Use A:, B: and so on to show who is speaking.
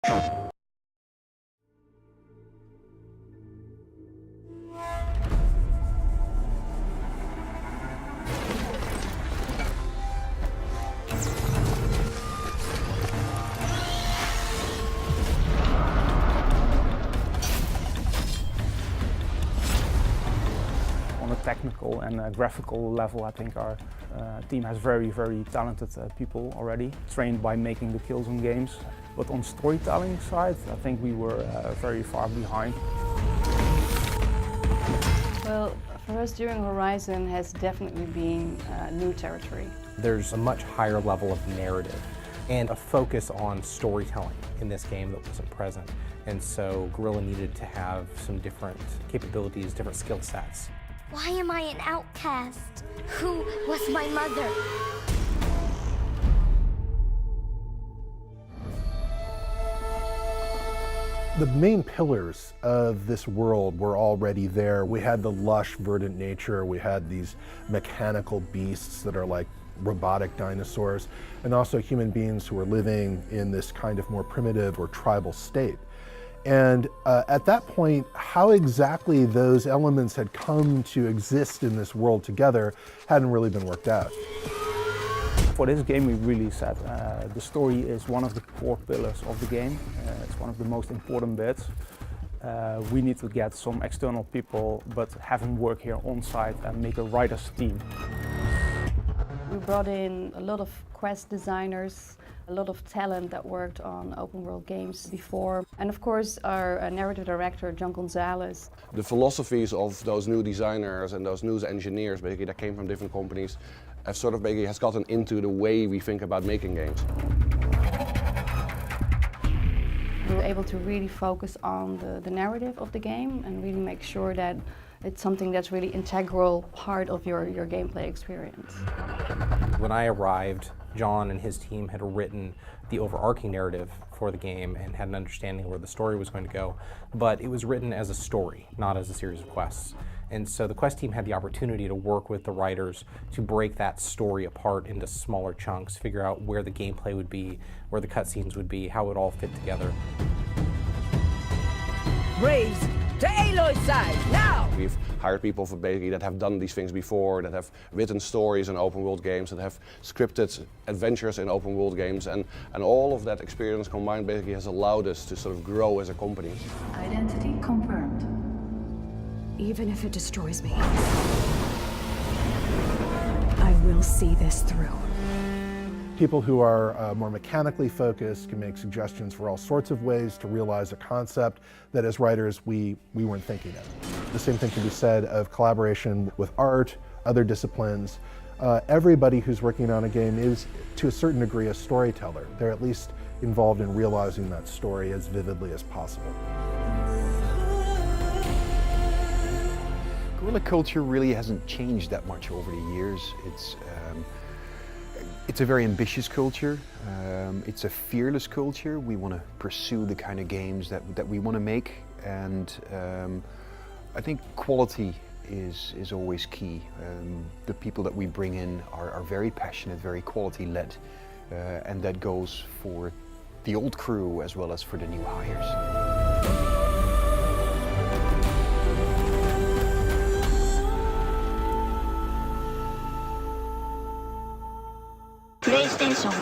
A: On a technical and graphical level, I think our team has very talented people already, trained by making the Killzone games. But on storytelling side, I think we were very far behind.
B: Well, for us during Horizon has definitely been new territory.
C: There's a much higher level of narrative and a focus on storytelling in this game that wasn't present. And so Guerrilla needed to have some different capabilities, different skill sets.
D: Why am I an outcast? Who was my mother?
E: The main pillars of this world were already there. We had the lush, verdant nature. We had these mechanical beasts that are like robotic dinosaurs, and also human beings who were living in this kind of more primitive or tribal state. And at that point, how exactly those elements had come to exist in this world together hadn't really been worked out.
A: For this game, we really said the story is one of the core pillars of the game. It's one of the most important bits. We need to get some external people, but have them work here on site and make a writers team.
B: We brought in a lot of quest designers, a lot of talent that worked on open world games before. And of course our narrative director, John Gonzalez.
F: The philosophies of those new designers and those new engineers basically that came from different companies have sort of basically has gotten into the way we think about making games.
B: We were able to really focus on the narrative of the game and really make sure that it's something that's really integral part of your gameplay experience.
C: When I arrived, John and his team had written the overarching narrative for the game and had an understanding of where the story was going to go, but it was written as a story, not as a series of quests. And so the quest team had the opportunity to work with the writers to break that story apart into smaller chunks, figure out where the gameplay would be, where the cutscenes would be, how it would all fit together.
G: Braves, to Aloy's side, now!
F: We've hired people for basically that have done these things before, that have written stories in open world games, that have scripted adventures in open world games, and all of that experience combined basically has allowed us to sort of grow as a company.
H: Identity confirmed. Even if it destroys me, I will see this through.
E: People who are more mechanically focused can make suggestions for all sorts of ways to realize a concept that as writers we weren't thinking of. The same thing can be said of collaboration with art, other disciplines. Everybody who's working on a game is, to a certain degree, a storyteller. They're at least involved in realizing that story as vividly as possible.
I: Guerrilla culture really hasn't changed that much over the years. It's a very ambitious culture. It's a fearless culture. We want to pursue the kind of games that we want to make, and I think quality is always key. The people that we bring in are very passionate, very quality-led, and that goes for the old crew as well as for the new hires.
D: PlayStation